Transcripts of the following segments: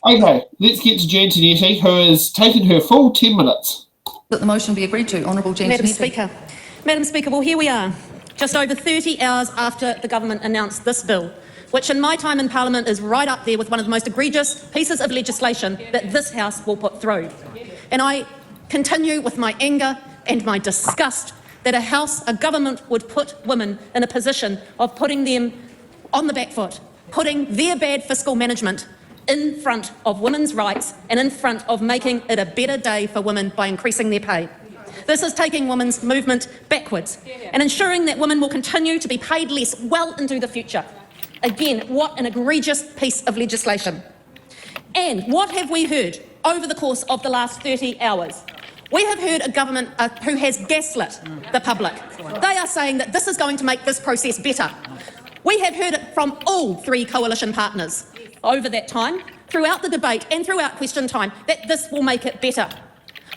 Okay, let's get to Jan Tinetti, who has taken her full 10 minutes. That the motion be agreed to. Honourable Jan Tinetti. Madam Speaker, well, here we are, just over 30 hours after the government announced this bill, which in my time in Parliament is right up there with one of the most egregious pieces of legislation that this House will put through. And I continue with my anger and my disgust that a government would put women in a position of putting them on the back foot, putting their bad fiscal management in front of women's rights and in front of making it a better day for women by increasing their pay. This is taking women's movement backwards and ensuring that women will continue to be paid less well into the future. Again, what an egregious piece of legislation. And what have we heard over the course of the last 30 hours? We have heard a government who has gaslit the public. They are saying that this is going to make this process better. We have heard it from all three coalition partners over that time, throughout the debate and throughout question time, that this will make it better.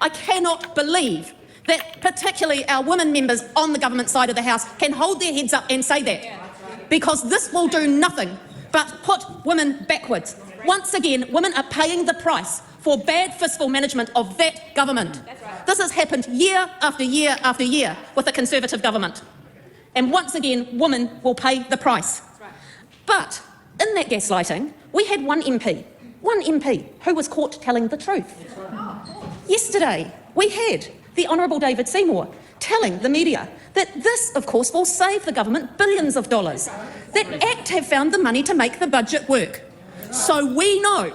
I cannot believe that particularly our women members on the government side of the House can hold their heads up and say that, because this will do nothing but put women backwards. Once again, women are paying the price for bad fiscal management of that government. This has happened year after year after year with a Conservative government. And once again, women will pay the price. But in that gaslighting, we had one MP who was caught telling the truth. Yesterday, we had the Honourable David Seymour telling the media that this, of course, will save the government billions of dollars. That ACT have found the money to make the budget work. So we know,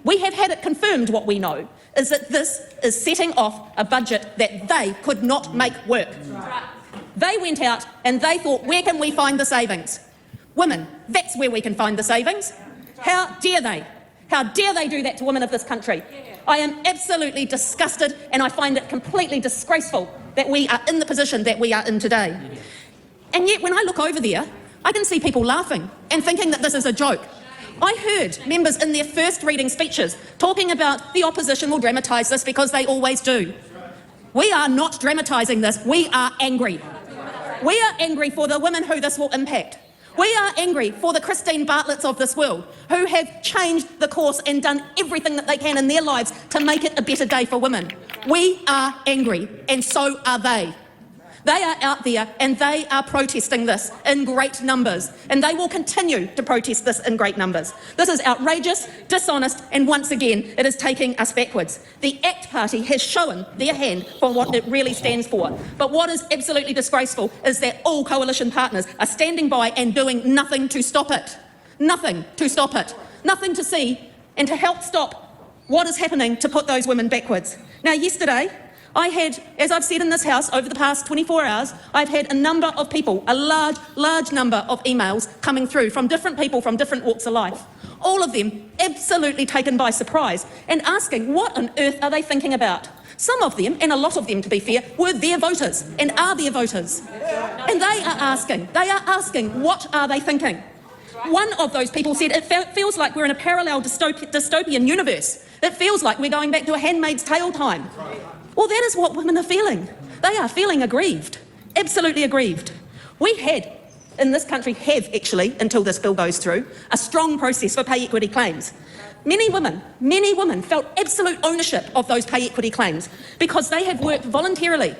we have had it confirmed what we know, is that this is setting off a budget that they could not make work. They went out and they thought, where can we find the savings? Women, that's where we can find the savings. How dare they? How dare they do that to women of this country? I am absolutely disgusted, and I find it completely disgraceful that we are in the position that we are in today. And yet when I look over there, I can see people laughing and thinking that this is a joke. I heard members in their first reading speeches talking about the opposition will dramatise this because they always do. We are not dramatising this, we are angry. We are angry for the women who this will impact. We are angry for the Christine Bartletts of this world who have changed the course and done everything that they can in their lives to make it a better day for women. We are angry, and so are they. They are out there and they are protesting this in great numbers, and they will continue to protest this in great numbers. This is outrageous, dishonest, and once again, it is taking us backwards. The ACT Party has shown their hand for what it really stands for. But what is absolutely disgraceful is that all coalition partners are standing by and doing nothing to stop it. Nothing to stop it. Nothing to see and to help stop what is happening to put those women backwards. Now, yesterday, I had, as I've said in this House over the past 24 hours, I've had a number of people, a large number of emails coming through from different people from different walks of life. All of them absolutely taken by surprise and asking what on earth are they thinking about. Some of them, and a lot of them to be fair, were their voters and are their voters. And they are asking what are they thinking. One of those people said it feels like we're in a parallel dystopian universe. It feels like we're going back to a Handmaid's Tale time. Well, that is what women are feeling. They are feeling aggrieved, absolutely aggrieved. We had, in this country, have actually, until this bill goes through, a strong process for pay equity claims. Many women felt absolute ownership of those pay equity claims because they have worked voluntarily,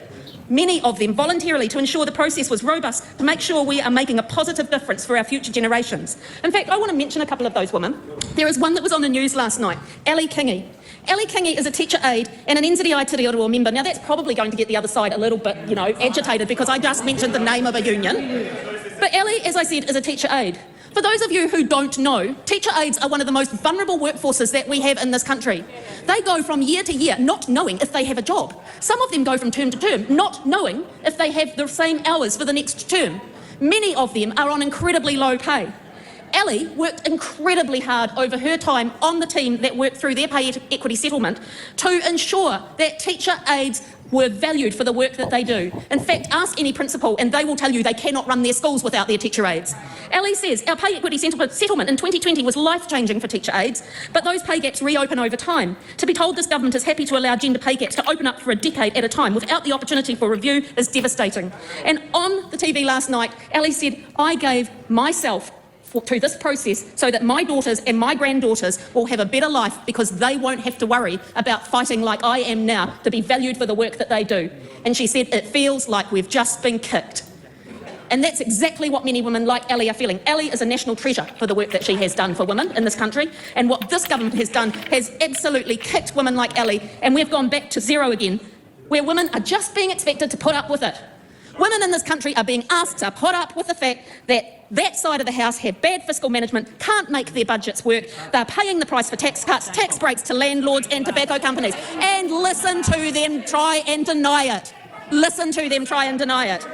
many of them voluntarily, to ensure the process was robust, to make sure we are making a positive difference for our future generations. In fact, I want to mention a couple of those women. There is one that was on the news last night, Ali Kingi. Ali Kingi is a teacher aide and an NZI Te Aroha member. Now that's probably going to get the other side a little bit, agitated because I just mentioned the name of a union. But Ali, as I said, is a teacher aide. For those of you who don't know, teacher aides are one of the most vulnerable workforces that we have in this country. They go from year to year not knowing if they have a job. Some of them go from term to term not knowing if they have the same hours for the next term. Many of them are on incredibly low pay. Ali worked incredibly hard over her time on the team that worked through their pay equity settlement to ensure that teacher aides were valued for the work that they do. In fact, ask any principal and they will tell you they cannot run their schools without their teacher aides. Ali says, our pay equity settlement in 2020 was life-changing for teacher aides, but those pay gaps reopen over time. To be told this government is happy to allow gender pay gaps to open up for a decade at a time without the opportunity for review is devastating. And on the TV last night, Ali said, I gave myself to this process so that my daughters and my granddaughters will have a better life because they won't have to worry about fighting like I am now to be valued for the work that they do. And she said, it feels like we've just been kicked. And that's exactly what many women like Ellie are feeling. Ellie is a national treasure for the work that she has done for women in this country. And what this government has done has absolutely kicked women like Ellie. And we've gone back to zero again, where women are just being expected to put up with it. Women in this country are being asked to put up with the fact that that side of the house have bad fiscal management, can't make their budgets work, they're paying the price for tax cuts, tax breaks to landlords and tobacco companies. And listen to them try and deny it. Listen to them try and deny it.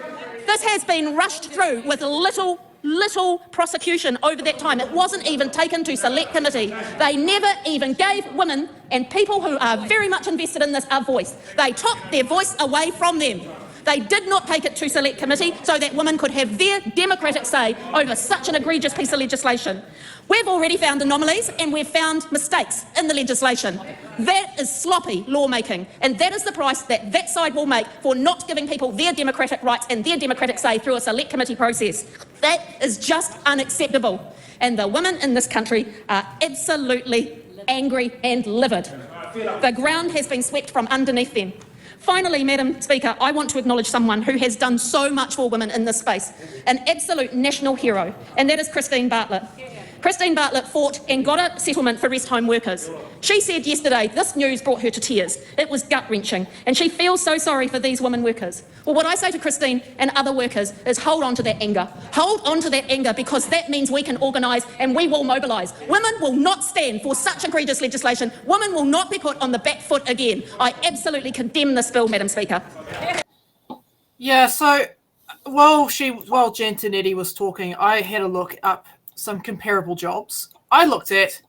This has been rushed through with little prosecution over that time. It wasn't even taken to select committee. They never even gave women and people who are very much invested in this a voice. They took their voice away from them. They did not take it to select committee so that women could have their democratic say over such an egregious piece of legislation. We've already found anomalies and we've found mistakes in the legislation. That is sloppy lawmaking, and that is the price that that side will make for not giving people their democratic rights and their democratic say through a select committee process. That is just unacceptable. And the women in this country are absolutely angry and livid. The ground has been swept from underneath them. Finally, Madam Speaker, I want to acknowledge someone who has done so much for women in this space, an absolute national hero, and that is Christine Bartlett. Christine Bartlett fought and got a settlement for rest home workers. She said yesterday this news brought her to tears. It was gut-wrenching, and she feels so sorry for these women workers. Well, what I say to Christine and other workers is hold on to that anger. Hold on to that anger, because that means we can organise and we will mobilise. Women will not stand for such egregious legislation. Women will not be put on the back foot again. I absolutely condemn this bill, Madam Speaker. Yeah, so while Jen Tinetti was talking, I had a look up some comparable jobs. I looked at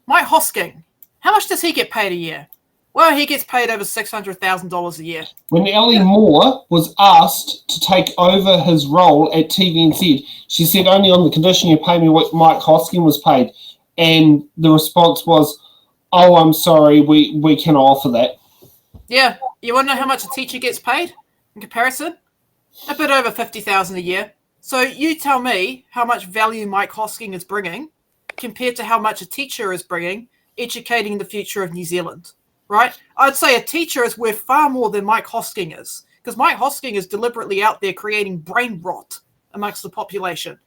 Mike Hosking. How much does he get paid a year? Well, he gets paid over $600,000 a year. When Ellie Moore was asked to take over his role at TVNZ, she said, only on the condition you pay me what Mike Hosking was paid. And the response was, oh, I'm sorry, we cannot offer that. Yeah, you want to know how much a teacher gets paid in comparison? A bit over $50,000 a year. So you tell me how much value Mike Hosking is bringing compared to how much a teacher is bringing, educating the future of New Zealand, right? I'd say a teacher is worth far more than Mike Hosking is, because Mike Hosking is deliberately out there creating brain rot amongst the population.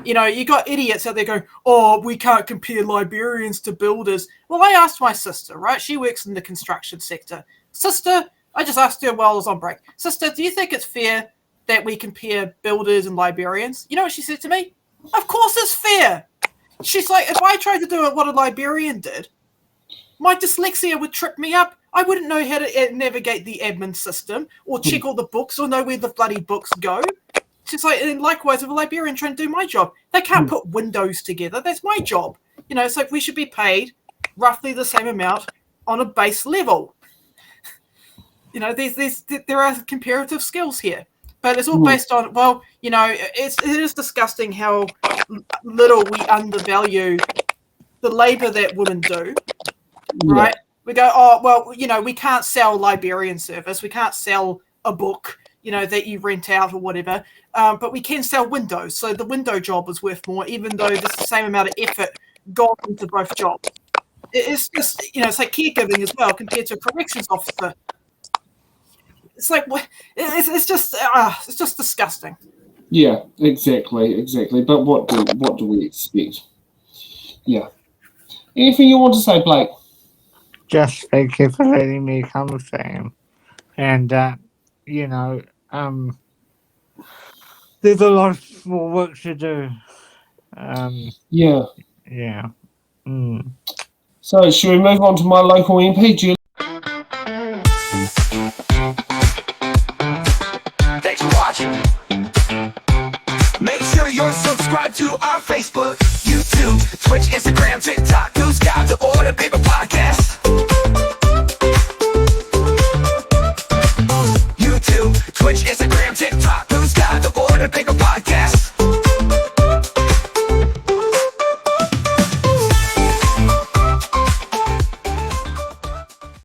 You know, you got idiots out there going, oh, we can't compare librarians to builders. Well, I asked my sister, right? She works in the construction sector. Sister, I just asked her while I was on break. Sister, do you think it's fair that we compare builders and librarians? You know what she said to me? Of course it's fair. She's like, if I tried to do what a librarian did, my dyslexia would trip me up. I wouldn't know how to navigate the admin system or check all the books or know where the bloody books go. She's like, and likewise, if a librarian trying to do my job, they can't put windows together. That's my job. You know, it's like we should be paid roughly the same amount on a base level. You know, there are comparative skills here. But it's all based on, well, you know, it is disgusting how little we undervalue the labour that women do, right? We go, oh, well, you know, we can't sell librarian service. We can't sell a book, you know, that you rent out or whatever. But we can sell windows. So the window job is worth more, even though there's the same amount of effort gone into both jobs. It's just, you know, it's like caregiving as well compared to a corrections officer. It's like, it's just disgusting. Yeah, exactly. But what do we expect? Yeah. Anything you want to say, Blake? Just thank you for letting me come, Sam. And you know, there's a lot more work to do. Yeah. Yeah. So, should we move on to my local MP, Julie? Thanks for watching. Make sure you're subscribed to our Facebook, YouTube, Twitch, Instagram, TikTok, News Guide, The Order, Paper Podcast.